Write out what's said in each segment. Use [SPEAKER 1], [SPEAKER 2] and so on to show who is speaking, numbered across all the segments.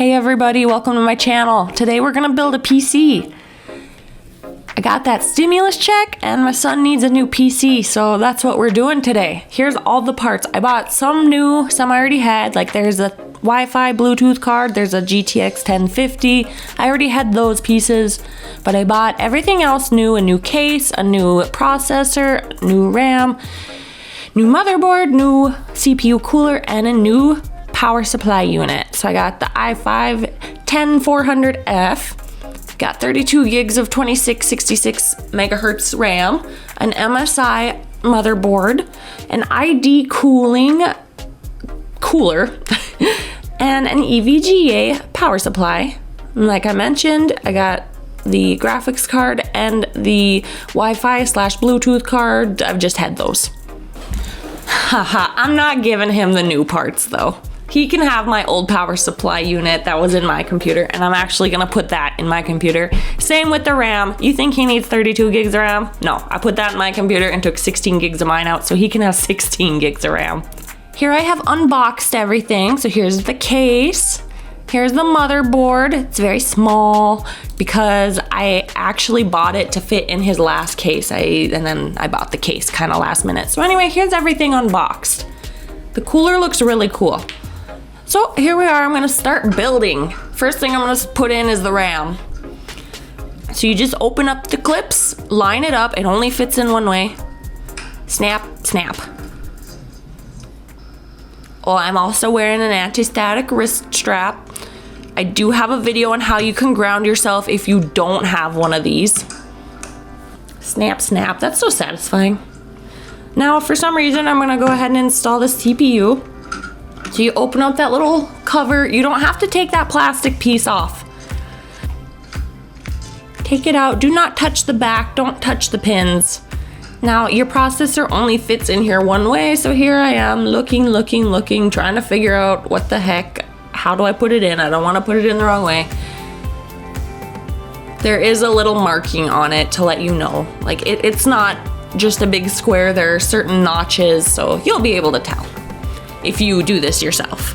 [SPEAKER 1] Hey everybody, welcome to my channel. Today we're gonna build a PC. I got that stimulus check and my son needs a new PC, so that's what we're doing today. Here's all the parts. I bought some new, some I already had, like there's a Wi-Fi Bluetooth card, there's a GTX 1050. I already had those pieces, but I bought everything else new, a new case, a new processor, new RAM, new motherboard, new CPU cooler, and a new power supply unit. So I got the i5-10400F, got 32 gigs of 2666 megahertz RAM, an MSI motherboard, an ID cooler, and an EVGA power supply. And like I mentioned, I got the graphics card and the Wi-Fi/Bluetooth card. I've just had those. Haha, I'm not giving him the new parts though. He can have my old power supply unit that was in my computer, and I'm actually gonna put that in my computer. Same with the RAM. You think he needs 32 gigs of RAM? No, I put that in my computer and took 16 gigs of mine out so he can have 16 gigs of RAM. Here I have unboxed everything. So here's the case. Here's the motherboard. It's very small because I actually bought it to fit in his last case. And then I bought the case kind of last minute. So anyway, here's everything unboxed. The cooler looks really cool. So here we are, I'm gonna start building. First thing I'm gonna put in is the RAM. So you just open up the clips, line it up, it only fits in one way. Snap, snap. Well, I'm also wearing an anti-static wrist strap. I do have a video on how you can ground yourself if you don't have one of these. Snap, snap, that's so satisfying. Now, for some reason, I'm gonna go ahead and install the CPU. So you open up that little cover. You don't have to take that plastic piece off. Take it out. Do not touch the back. Don't touch the pins. Now, your processor only fits in here one way. So here I am looking, trying to figure out what the heck. How do I put it in? I don't want to put it in the wrong way. There is a little marking on it to let you know. Like it's not just a big square. There are certain notches, so you'll be able to tell if you do this yourself.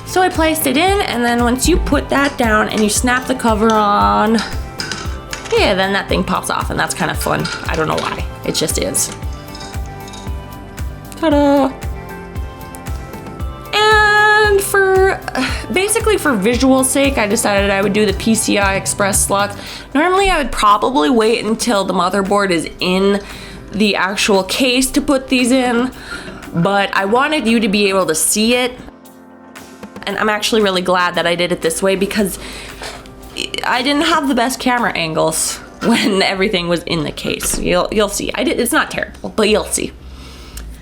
[SPEAKER 1] So I placed it in, and then once you put that down and you snap the cover on, yeah, then that thing pops off, and that's kind of fun. I don't know why, it just is. Ta-da! And basically for visual sake, I decided I would do the PCI Express slots. Normally I would probably wait until the motherboard is in the actual case to put these in, but I wanted you to be able to see it. And I'm actually really glad that I did it this way because I didn't have the best camera angles when everything was in the case. You'll see. It's not terrible, but you'll see.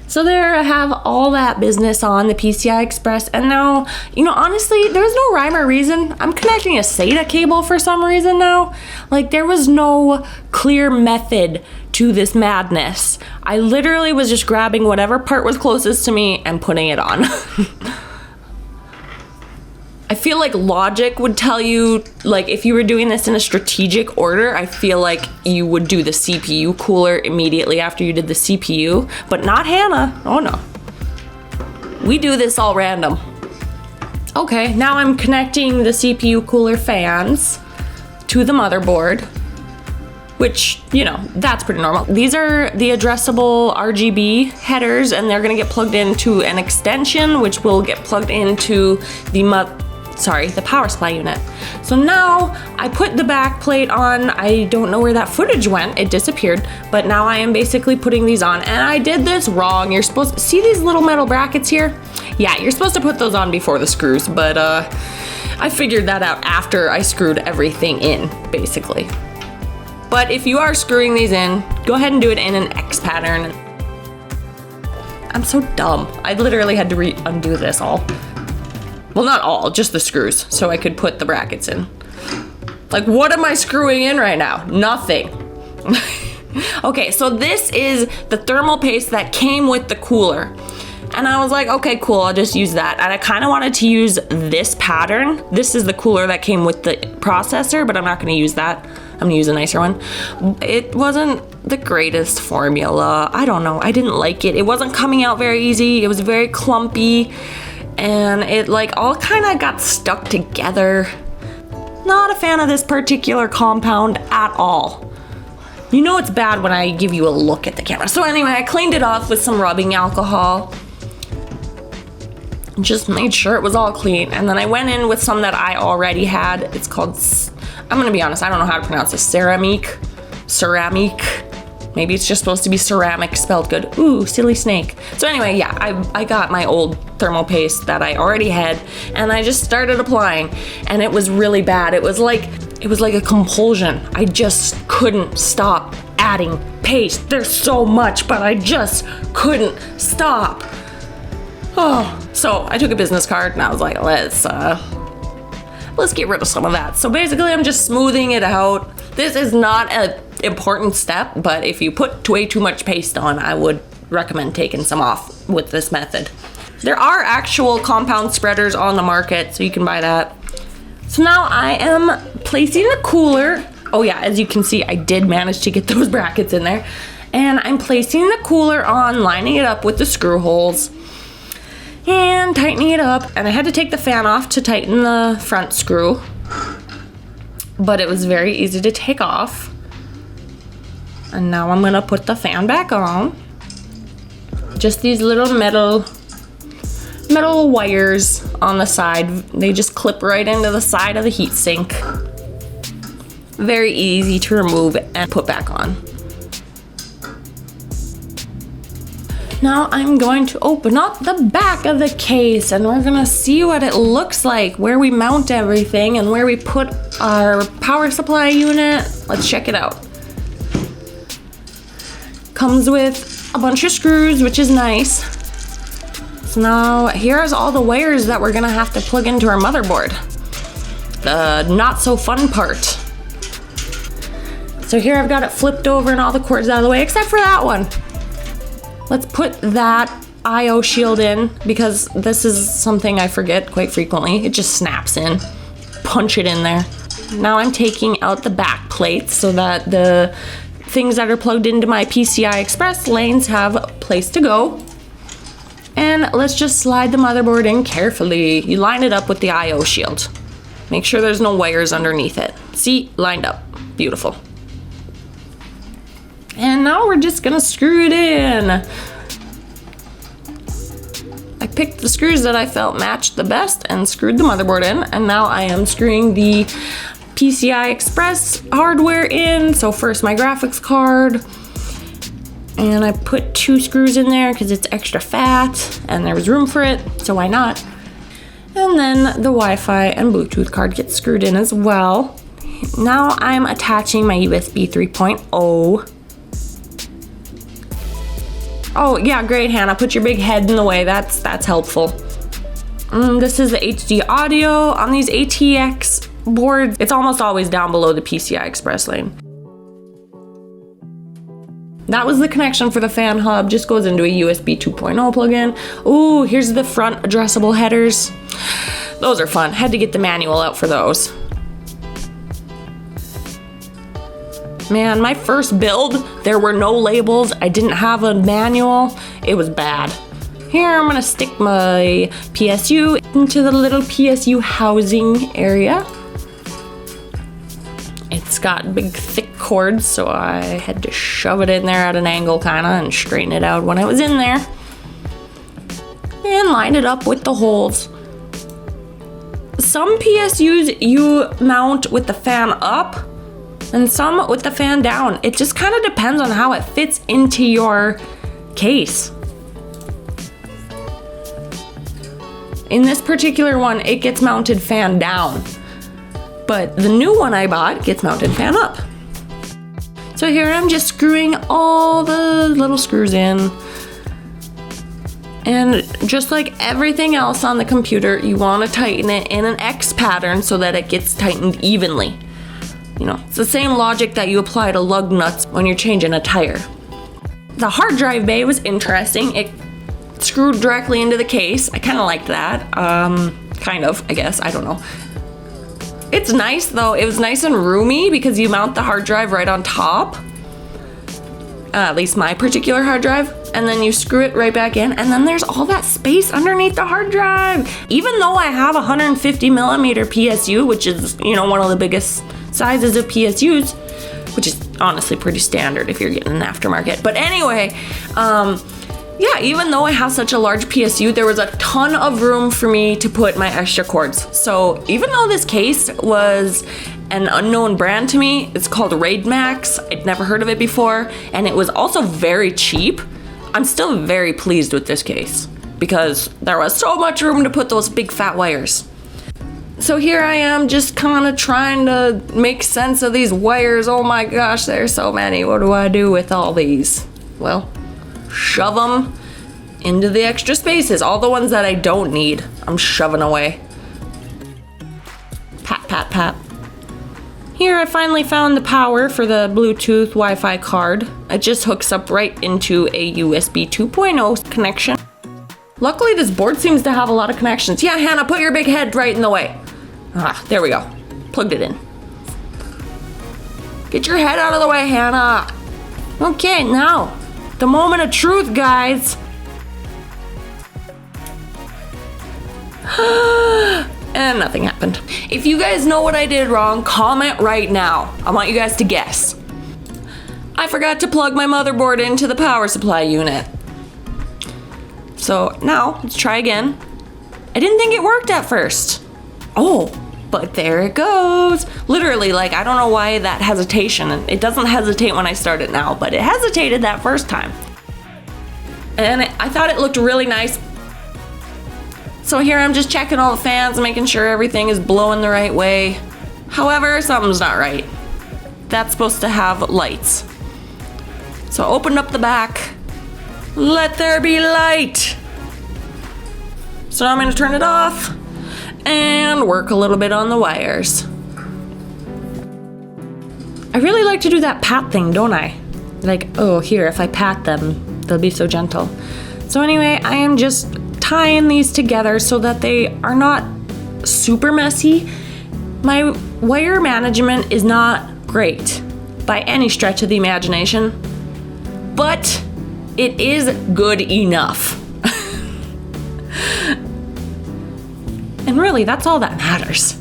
[SPEAKER 1] So there I have all that business on the PCI Express, and now, honestly, there's no rhyme or reason. I'm connecting a SATA cable for some reason now. Like, there was no clear method to this madness. I literally was just grabbing whatever part was closest to me and putting it on. I feel like logic would tell you, like, if you were doing this in a strategic order, I feel like you would do the CPU cooler immediately after you did the CPU, but not Hannah. Oh no. We do this all random. Okay, now I'm connecting the CPU cooler fans to the motherboard, which, that's pretty normal. These are the addressable RGB headers, and they're gonna get plugged into an extension, which will get plugged into the power supply unit. So now I put the back plate on. I don't know where that footage went. It disappeared, but now I am basically putting these on, and I did this wrong. You're supposed to see these little metal brackets here? Yeah, you're supposed to put those on before the screws, but I figured that out after I screwed everything in, basically. But if you are screwing these in, go ahead and do it in an X pattern. I'm so dumb. I literally had to undo this all. Well, not all, just the screws, so I could put the brackets in. Like, what am I screwing in right now? Nothing. Okay, so this is the thermal paste that came with the cooler. And I was like, okay, cool, I'll just use that. And I kind of wanted to use this pattern. This is the cooler that came with the processor, but I'm not gonna use that. I'm gonna use a nicer one. It wasn't the greatest formula. I don't know, I didn't like it. It wasn't coming out very easy. It was very clumpy. and it like all kind of got stuck together. Not a fan of this particular compound at all. You know it's bad when I give you a look at the camera. So anyway, I cleaned it off with some rubbing alcohol. Just made sure it was all clean. And then I went in with some that I already had. It's called, I'm gonna be honest, I don't know how to pronounce this. Ceramic. Maybe it's just supposed to be ceramic spelled good. Ooh, silly snake. So anyway, yeah, I got my old thermal paste that I already had, and I just started applying, and it was really bad. It was like a compulsion. I just couldn't stop adding paste. There's so much, but I just couldn't stop. Oh, so I took a business card and I was like, let's get rid of some of that. So basically I'm just smoothing it out. This is not an important step, but if you put way too much paste on, I would recommend taking some off with this method. There are actual compound spreaders on the market, so you can buy that. So now I am placing the cooler. Oh yeah, as you can see, I did manage to get those brackets in there. And I'm placing the cooler on, lining it up with the screw holes, and tightening it up. And I had to take the fan off to tighten the front screw, but it was very easy to take off. And now I'm gonna put the fan back on. Just these little metal wires on the side. They just clip right into the side of the heatsink. Very easy to remove and put back on. Now I'm going to open up the back of the case, and we're gonna see what it looks like, where we mount everything and where we put our power supply unit. Let's check it out. Comes with a bunch of screws, which is nice. So now here's all the wires that we're gonna have to plug into our motherboard. The not so fun part. So here I've got it flipped over and all the cords out of the way, except for that one. Let's put that I/O shield in, because this is something I forget quite frequently. It just snaps in. Punch it in there. Now I'm taking out the back plates so that the things that are plugged into my PCI Express lanes have a place to go. And let's just slide the motherboard in carefully. You line it up with the I/O shield. Make sure there's no wires underneath it. See, lined up. Beautiful. And now we're just gonna screw it in. I picked the screws that I felt matched the best and screwed the motherboard in, and now I am screwing the PCI Express hardware in. So first my graphics card, and I put 2 screws in there because it's extra fat and there was room for it, so why not? And then the Wi-Fi and Bluetooth card gets screwed in as well. Now I'm attaching my USB 3.0. Oh yeah, great, Hannah. Put your big head in the way. That's helpful. This is the HD audio on these ATX boards. It's almost always down below the PCI Express lane. That was the connection for the fan hub. Just goes into a USB 2.0 plug-in. Ooh, here's the front addressable headers. Those are fun. Had to get the manual out for those. Man, my first build, there were no labels. I didn't have a manual. It was bad. Here, I'm gonna stick my PSU into the little PSU housing area. It's got big, thick cords, so I had to shove it in there at an angle kinda and straighten it out when I was in there. And line it up with the holes. Some PSUs you mount with the fan up, and some with the fan down. It just kind of depends on how it fits into your case. In this particular one, it gets mounted fan down, but the new one I bought gets mounted fan up. So here I'm just screwing all the little screws in. And just like everything else on the computer, you want to tighten it in an X pattern so that it gets tightened evenly. You know, it's the same logic that you apply to lug nuts when you're changing a tire. The hard drive bay was interesting. It screwed directly into the case. I kind of liked that. Kind of, I guess. I don't know. It's nice though. It was nice and roomy because you mount the hard drive right on top. At least my particular hard drive. and then you screw it right back in, and then there's all that space underneath the hard drive. Even though I have a 150 millimeter PSU, which is, one of the biggest sizes of PSUs, which is honestly pretty standard if you're getting an aftermarket. But anyway, yeah, even though I have such a large PSU, there was a ton of room for me to put my extra cords. So even though this case was an unknown brand to me, it's called Raid Max. I'd never heard of it before, and it was also very cheap. I'm still very pleased with this case because there was so much room to put those big fat wires. So here I am just kind of trying to make sense of these wires. Oh my gosh, there's so many. What do I do with all these? Well, shove them into the extra spaces. All the ones that I don't need, I'm shoving away. Pat, pat, pat. Here I finally found the power for the Bluetooth Wi-Fi card. It just hooks up right into a USB 2.0 connection. Luckily this board seems to have a lot of connections. Yeah, Hannah, put your big head right in the way. Ah, there we go. Plugged it in. Get your head out of the way, Hannah. Okay, now, the moment of truth, guys. And nothing happened. If you guys know what I did wrong, comment right now. I want you guys to guess. I forgot to plug my motherboard into the power supply unit. So now, let's try again. I didn't think it worked at first. Oh, but there it goes. Literally, I don't know why that hesitation. It doesn't hesitate when I start it now, but it hesitated that first time. And I thought it looked really nice. So here I'm just checking all the fans, making sure everything is blowing the right way. However, something's not right. That's supposed to have lights. So open up the back. Let there be light. So now I'm gonna turn it off and work a little bit on the wires. I really like to do that pat thing, don't I? Oh, here, if I pat them, they'll be so gentle. So anyway, I am just tying these together so that they are not super messy. My wire management is not great by any stretch of the imagination, but it is good enough. And really, that's all that matters.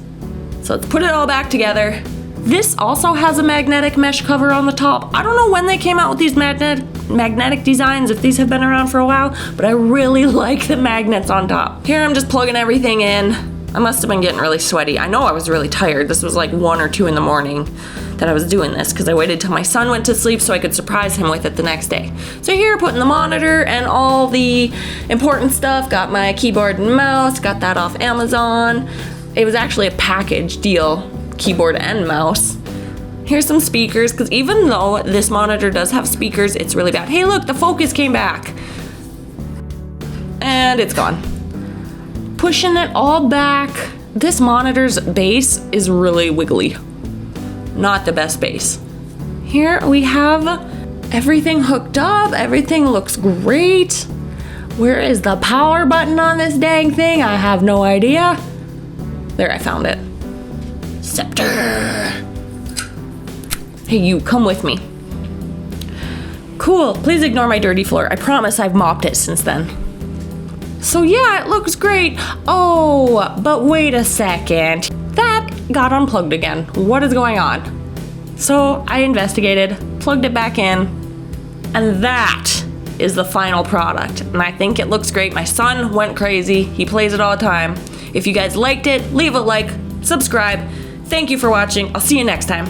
[SPEAKER 1] So let's put it all back together. This also has a magnetic mesh cover on the top. I don't know when they came out with these magnetic designs, if these have been around for a while, but I really like the magnets on top. Here I'm just plugging everything in. I must have been getting really sweaty. I know I was really tired. This was 1 or 2 in the morning that I was doing this because I waited till my son went to sleep so I could surprise him with it the next day. So here, putting the monitor and all the important stuff. Got my keyboard and mouse, got that off Amazon. It was actually a package deal, keyboard and mouse. Here's some speakers, because even though this monitor does have speakers, it's really bad. Hey look, the focus came back. And it's gone. Pushing it all back. This monitor's base is really wiggly. Not the best base. Here we have everything hooked up. Everything looks great. Where is the power button on this dang thing? I have no idea. There, I found it. Scepter. Hey, you, come with me. Cool, please ignore my dirty floor. I promise I've mopped it since then. So yeah, it looks great. Oh, but wait a second. That got unplugged again. What is going on? So I investigated, plugged it back in, and that is the final product. And I think it looks great. My son went crazy. He plays it all the time. If you guys liked it, leave a like, subscribe. Thank you for watching. I'll see you next time.